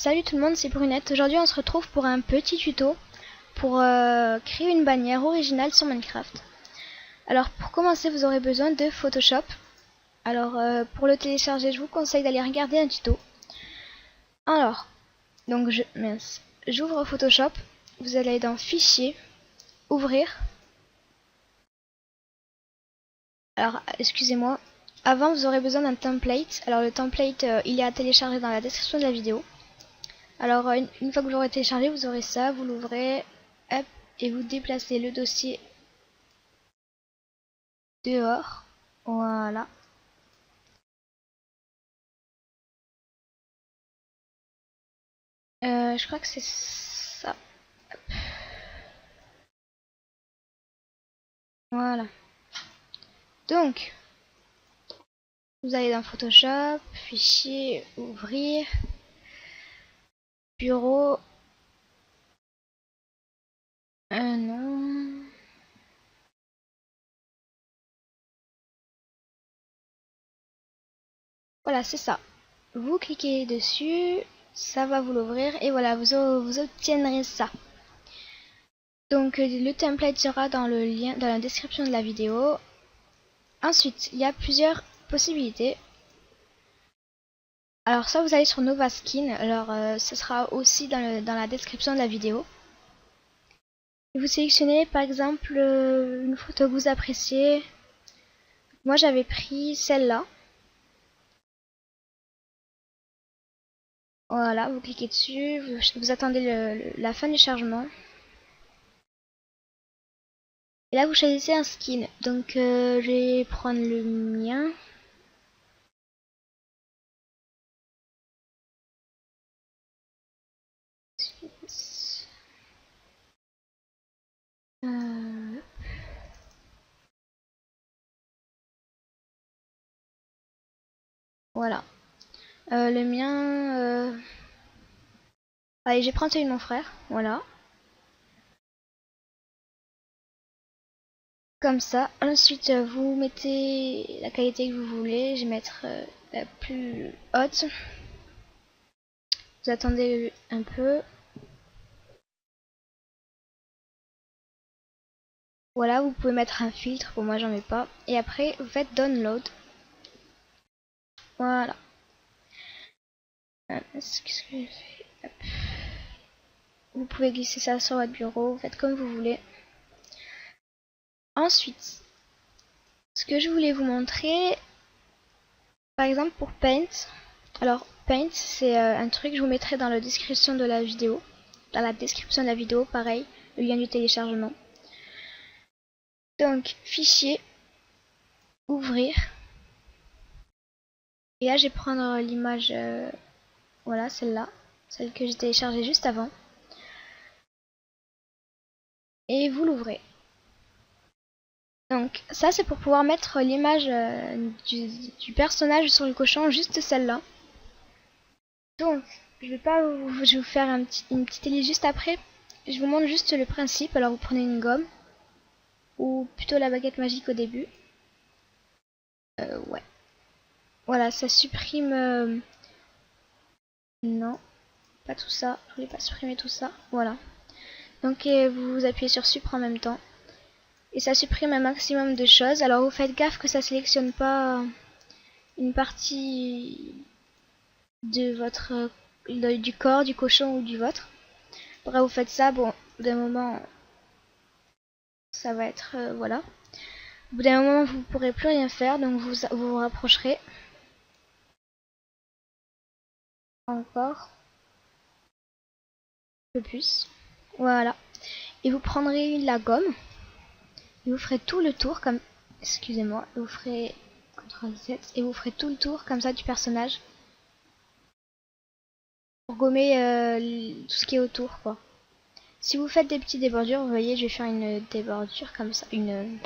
Salut tout le monde, c'est Brunette. Aujourd'hui on se retrouve pour un petit tuto pour créer une bannière originale sur Minecraft. Alors pour commencer vous aurez besoin de Photoshop. Alors pour le télécharger je vous conseille d'aller regarder un tuto. Alors donc j'ouvre Photoshop, vous allez dans Fichier, Ouvrir. Alors excusez-moi, avant vous aurez besoin d'un template. Alors le template il est à télécharger dans la description de la vidéo. Alors une fois que vous l'aurez téléchargé, vous aurez ça, vous l'ouvrez, hop, et vous déplacez le dossier dehors, voilà. Je crois que c'est ça. Hop. Voilà. Donc, vous allez dans Photoshop, Fichier, Ouvrir, Bureau. Non. Voilà, c'est ça. Vous cliquez dessus, ça va vous l'ouvrir et voilà, vous obtiendrez ça. Donc le template sera dans le lien, dans la description de la vidéo. Ensuite, il y a plusieurs possibilités. Alors soit vous allez sur Nova Skin, alors ce sera aussi dans la description de la vidéo. Et vous sélectionnez par exemple une photo que vous appréciez. Moi j'avais pris celle-là. Voilà, vous cliquez dessus, vous attendez la fin du chargement. Et là vous choisissez un skin. Donc je vais prendre le mien. Voilà. Le mien... Allez, je vais prendre celui de mon frère. Voilà. Comme ça. Ensuite, vous mettez la qualité que vous voulez. Je vais mettre la plus haute. Vous attendez un peu. Voilà, vous pouvez mettre un filtre. Pour moi, j'en mets pas. Et après, vous faites download. Voilà. Qu'est-ce que j'ai fait? Hop. Vous pouvez glisser ça sur votre bureau. Vous faites comme vous voulez. Ensuite, ce que je voulais vous montrer, par exemple pour Paint. Alors Paint c'est un truc, je vous mettrai dans la description de la vidéo. Dans la description de la vidéo, pareil, le lien du téléchargement. Donc Fichier, Ouvrir. Et là je vais prendre l'image, voilà celle-là, celle que j'ai téléchargée juste avant. Et vous l'ouvrez. Donc ça c'est pour pouvoir mettre l'image du personnage sur le cochon, juste celle-là. Donc je vais vous faire une petite liste juste après. Je vous montre juste le principe. Alors vous prenez une gomme, ou plutôt la baguette magique au début. Ouais. Voilà, ça supprime... Non, pas tout ça. Je voulais pas supprimer tout ça. Voilà. Donc vous appuyez sur Supprime en même temps. Et ça supprime un maximum de choses. Alors vous faites gaffe que ça sélectionne pas une partie de votre du corps, du cochon ou du vôtre. Après vous faites ça, bon, d'un moment ça va être voilà. Au bout d'un moment vous ne pourrez plus rien faire, donc vous rapprocherez. Encore un peu plus. Voilà. Et vous prendrez la gomme. Et vous ferez tout le tour comme... Excusez-moi. Vous ferez CTRL-Z. Et vous ferez tout le tour comme ça du personnage. Pour gommer tout ce qui est autour, quoi. Si vous faites des petites débordures, vous voyez, je vais faire une débordure comme ça. Un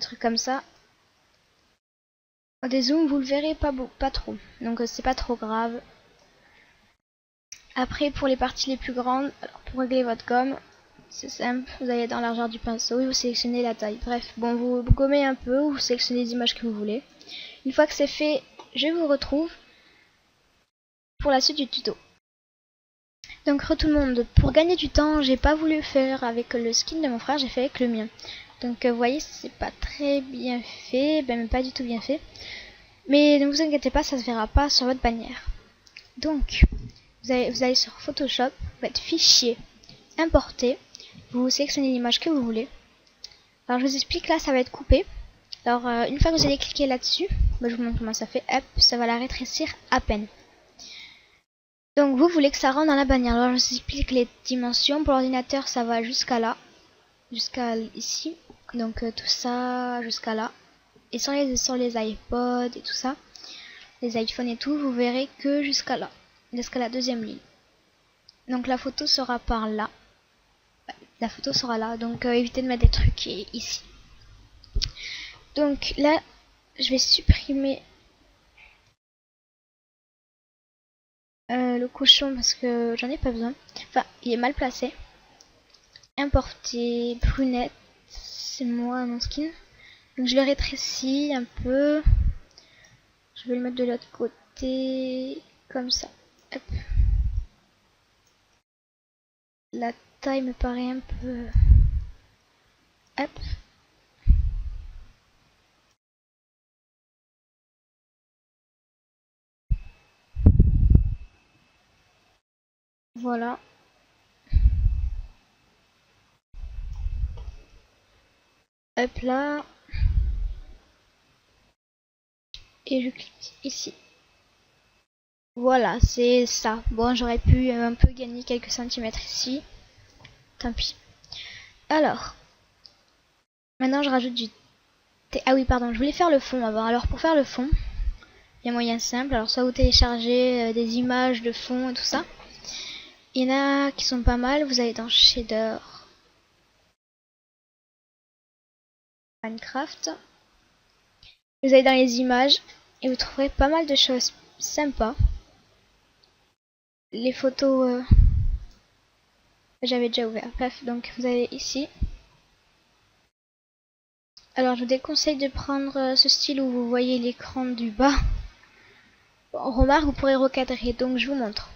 truc comme ça. Des zooms, vous le verrez pas trop. Donc c'est pas trop grave. Après, pour les parties les plus grandes, alors pour régler votre gomme, c'est simple, vous allez dans l'argent du pinceau et vous sélectionnez la taille. Bref, bon, vous gommez un peu, vous sélectionnez les images que vous voulez. Une fois que c'est fait, je vous retrouve pour la suite du tuto. Donc tout le monde, pour gagner du temps, j'ai pas voulu faire avec le skin de mon frère, j'ai fait avec le mien. Donc vous voyez, c'est pas très bien fait, même pas du tout bien fait. Mais ne vous inquiétez pas, ça se verra pas sur votre bannière. Donc vous allez sur Photoshop, vous faites fichier, importer, vous sélectionnez l'image que vous voulez. Alors je vous explique, là ça va être coupé. Alors une fois que vous allez cliquer là-dessus, je vous montre comment ça fait, hop, ça va la rétrécir à peine. Donc vous voulez que ça rentre dans la bannière. Alors je vous explique les dimensions. Pour l'ordinateur ça va jusqu'à là, jusqu'à ici. Donc tout ça jusqu'à là. Et sur les iPods et tout ça, les iPhones et tout, vous verrez que jusqu'à là, jusqu'à la deuxième ligne. Donc la photo sera par là. La photo sera là, donc évitez de mettre des trucs ici. Donc là, je vais supprimer le cochon parce que j'en ai pas besoin. Enfin, il est mal placé. Importer brunette, c'est moi mon skin. Donc je le rétrécis un peu. Je vais le mettre de l'autre côté, comme ça. Hop. La taille me paraît un peu... Hop. Voilà. Hop là. Et je clique ici. Voilà, c'est ça. Bon, j'aurais pu un peu gagner quelques centimètres ici. Tant pis. Alors. Maintenant, je rajoute du... Ah oui, pardon, je voulais faire le fond avant. Alors, pour faire le fond, il y a moyen simple. Alors, soit vous téléchargez des images de fond et tout ça. Il y en a qui sont pas mal. Vous allez dans Shader, Minecraft. Vous allez dans les images et vous trouverez pas mal de choses sympas. Les photos, j'avais déjà ouvert. Bref, donc vous allez ici. Alors, je vous déconseille de prendre ce style où vous voyez l'écran du bas. Bon, remarque, vous pourrez recadrer. Donc, je vous montre.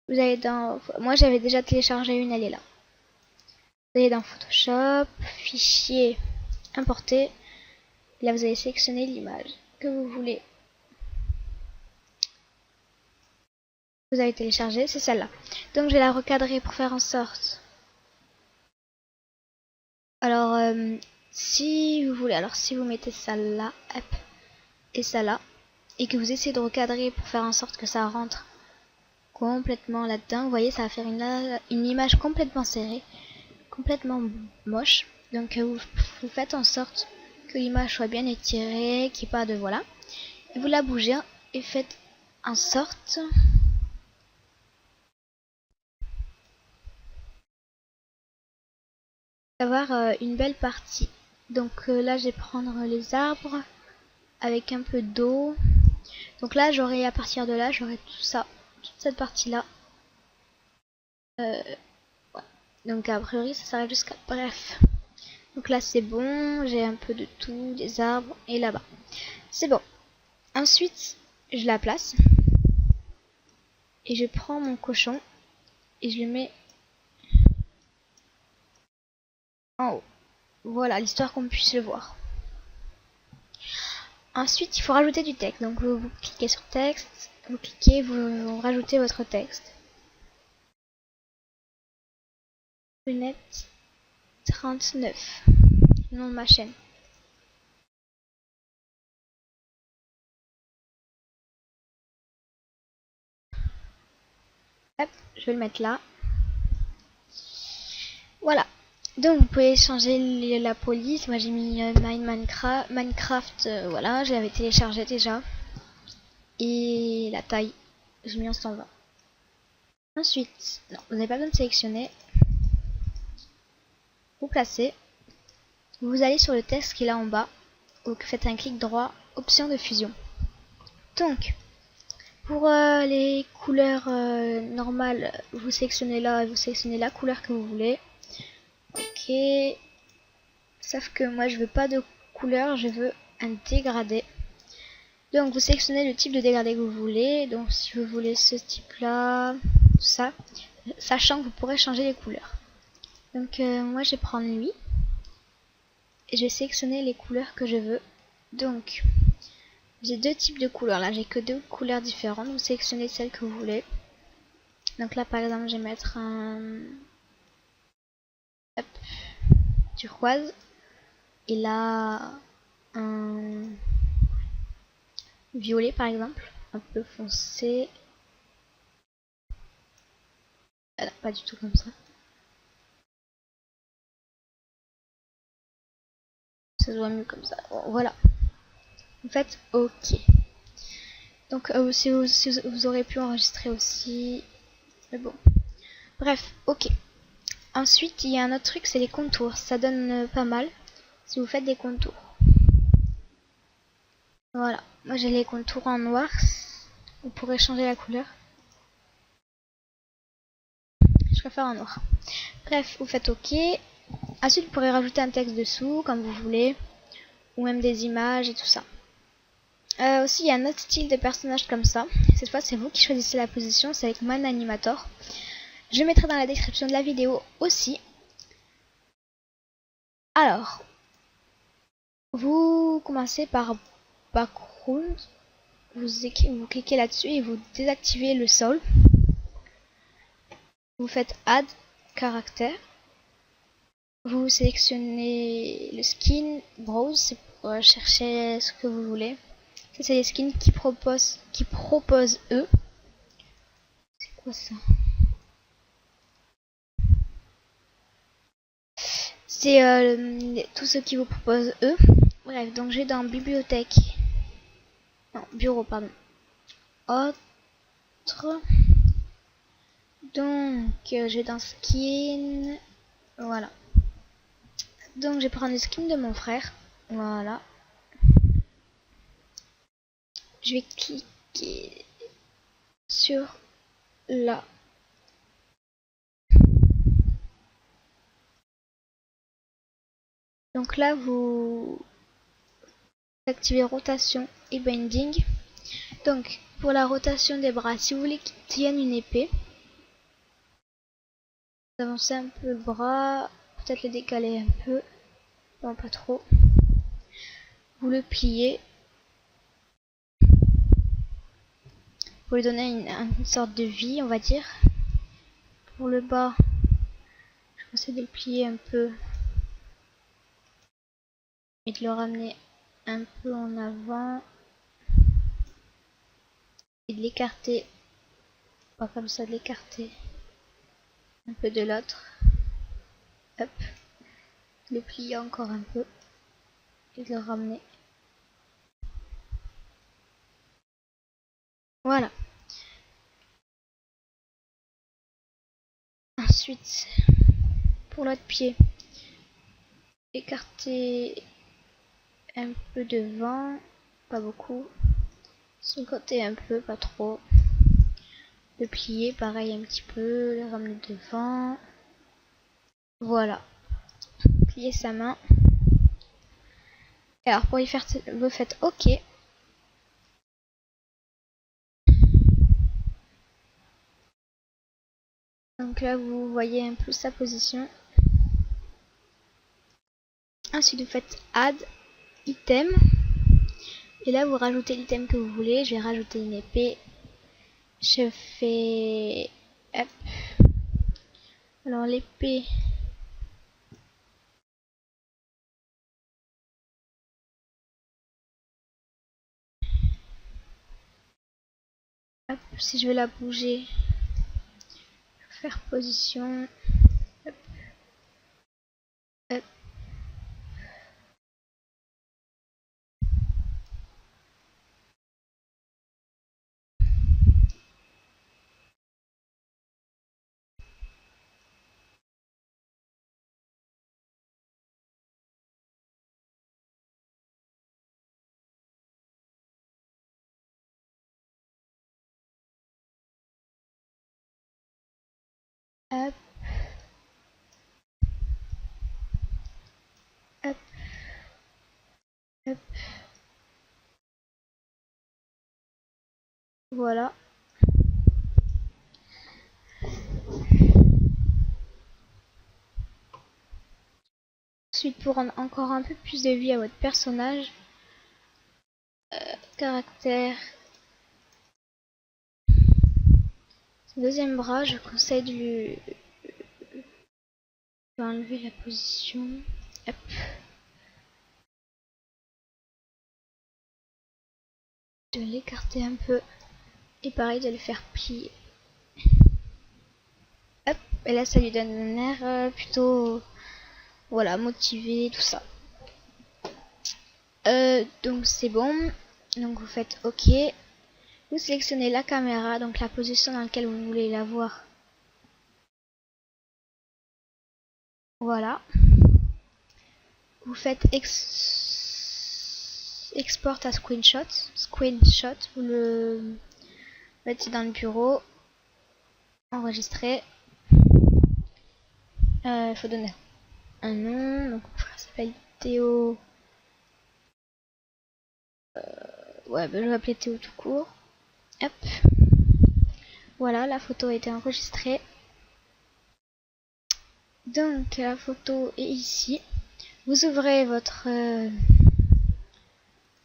Vous allez dans... Moi, j'avais déjà téléchargé une, elle est là. Vous allez dans Photoshop, fichier, importer. Là, vous allez sélectionner l'image que vous voulez. Vous allez télécharger, c'est celle-là. Donc, je vais la recadrer pour faire en sorte. Alors, si vous voulez, alors si vous mettez ça là, hop, et ça là, et que vous essayez de recadrer pour faire en sorte que ça rentre complètement là-dedans, vous voyez, ça va faire une image complètement serrée, complètement moche. Donc, vous faites en sorte que l'image soit bien étirée, qu'il n'y ait pas de... Voilà. Et vous la bougez et faites en sorte... d'avoir une belle partie. Donc là, je vais prendre les arbres avec un peu d'eau. Donc là, j'aurai à partir de là, j'aurai tout ça, toute cette partie-là. Ouais. Donc a priori, ça s'arrête jusqu'à... Bref. Donc là, c'est bon, j'ai un peu de tout, des arbres, et là-bas. C'est bon. Ensuite, je la place. Et je prends mon cochon et je le mets en haut. Voilà, l'histoire qu'on puisse le voir. Ensuite, il faut rajouter du texte. Donc vous cliquez sur texte, vous cliquez, vous rajoutez votre texte. Lunette 39, le nom de ma chaîne. Hop, je vais le mettre là. Voilà. Donc vous pouvez changer la police. Moi j'ai mis Minecraft, voilà, je l'avais téléchargé déjà. Et la taille, j'ai mis en 120. Ensuite, non, vous n'avez pas besoin de sélectionner. Vous placez. Vous allez sur le texte qui est là en bas. Vous faites un clic droit, option de fusion. Donc, pour les couleurs normales, vous sélectionnez là et vous sélectionnez la couleur que vous voulez. Ok. Sauf que moi je veux pas de couleur, je veux un dégradé. Donc vous sélectionnez le type de dégradé que vous voulez. Donc si vous voulez ce type là, tout ça, sachant que vous pourrez changer les couleurs. Donc moi je vais prendre lui et je vais sélectionner les couleurs que je veux. Donc j'ai deux types de couleurs là, j'ai que deux couleurs différentes. Vous sélectionnez celle que vous voulez. Donc là par exemple je vais mettre un turquoise et là un violet par exemple, un peu foncé. Voilà, pas du tout comme ça. Ça se voit mieux comme ça. Voilà. En fait, ok. Donc si vous aurez pu enregistrer aussi. Mais bon. Bref, ok. Ensuite, il y a un autre truc, c'est les contours. Ça donne pas mal si vous faites des contours. Voilà. Moi j'ai les contours en noir. Vous pourrez changer la couleur. Je préfère en noir. Bref, vous faites ok. Ensuite, vous pourrez rajouter un texte dessous, comme vous voulez. Ou même des images et tout ça. Aussi, il y a un autre style de personnage comme ça. Cette fois, c'est vous qui choisissez la position. C'est avec Mon Animator. Je mettrai dans la description de la vidéo aussi. Alors, vous commencez par Background. Vous cliquez là-dessus et vous désactivez le sol. Vous faites Add Caractère. Vous sélectionnez le skin Browse. C'est pour chercher ce que vous voulez. Ça, c'est les skins qui proposent eux. C'est quoi ça? C'est tout ce qui vous proposent eux. Bref, donc j'ai dans bibliothèque. Non, bureau, pardon. Autre. Donc, j'ai dans skin. Voilà. Donc, je vais prendre le skin de mon frère. Voilà. Je vais cliquer sur là. Donc là, vous activez rotation et bending. Donc, pour la rotation des bras, si vous voulez qu'ils tiennent une épée, vous avancez un peu le bras, peut-être le décaler un peu, non pas trop. Vous le pliez, vous lui donnez une sorte de vie, on va dire. Pour le bas, je conseille de le plier un peu et de le ramener un peu en avant et de l'écarter, pas comme ça, de l'écarter un peu de l'autre. Hop, le plier encore un peu et de le ramener. Voilà. Ensuite, pour l'autre pied, écarter un peu devant, pas beaucoup. Sur le côté un peu, pas trop. Le plier, pareil un petit peu, le ramener devant. Voilà. Plier sa main. Et alors pour y faire, vous faites OK. Donc là, vous voyez un peu sa position. Ensuite, vous faites Add Item. Et là, vous rajoutez l'item que vous voulez. Je vais rajouter une épée. Je fais... Hop. Alors l'épée... Hop, si je veux la bouger, faire position. Hop. Hop. Hop. Hop. Hop. Voilà. Ensuite, pour rendre encore un peu plus de vie à votre personnage, caractère, deuxième bras, je conseille de lui enlever la position. Hop. De l'écarter un peu et pareil de le faire plier. Hop, et là ça lui donne un air plutôt, voilà, motivé, tout ça. Donc c'est bon. Donc vous faites OK. Vous sélectionnez la caméra, donc la position dans laquelle vous voulez la voir. Voilà. Vous faites export à screenshot. Screenshot, vous le mettez dans le bureau. Enregistrer. Il faut donner un nom. Donc ça s'appelle Théo. Ouais, ben, je vais appeler Théo tout court. Hop. Voilà, la photo a été enregistrée. Donc la photo est ici. Vous ouvrez votre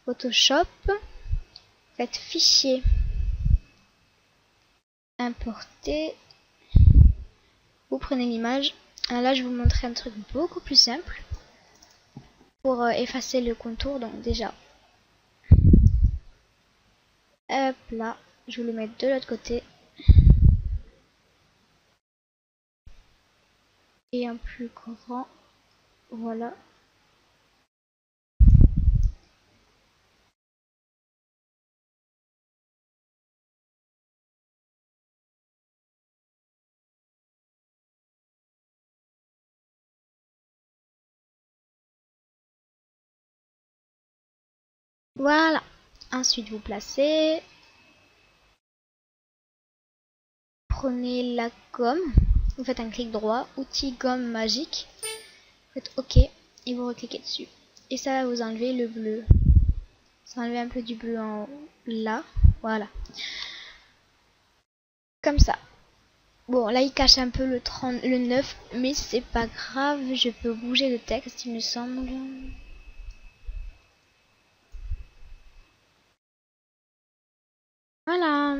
Photoshop. Faites fichier. Importer. Vous prenez l'image. Là, je vais vous montrer un truc beaucoup plus simple. Pour effacer le contour, donc déjà. Hop là. Je vais le mettre de l'autre côté. Et un plus grand. Voilà. Voilà. Ensuite, vous placez. Prenez la gomme. Vous faites un clic droit. Outil gomme magique. Vous faites OK. Et vous recliquez dessus. Et ça va vous enlever le bleu. Ça va enlever un peu du bleu en là. Voilà. Comme ça. Bon, là, il cache un peu le 9. Mais c'est pas grave. Je peux bouger le texte, il me semble. Voilà.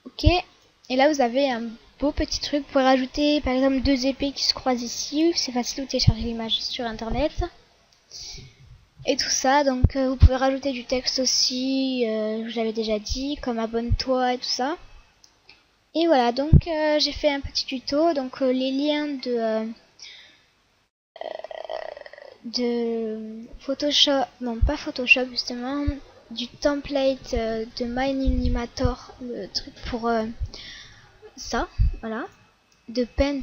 OK. Et là, vous avez un beau petit truc. Vous pouvez rajouter, par exemple, 2 épées qui se croisent ici. C'est facile de télécharger l'image sur Internet. Et tout ça. Donc, vous pouvez rajouter du texte aussi. Je vous l'avais déjà dit. Comme abonne-toi et tout ça. Et voilà. Donc, j'ai fait un petit tuto. Donc, les liens de Photoshop. Non, pas Photoshop, justement. Du template de MyAnimator. Le truc pour... ça, voilà, de Paint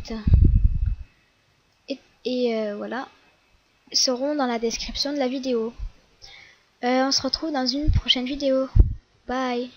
et voilà, seront dans la description de la vidéo. On se retrouve dans une prochaine vidéo. Bye.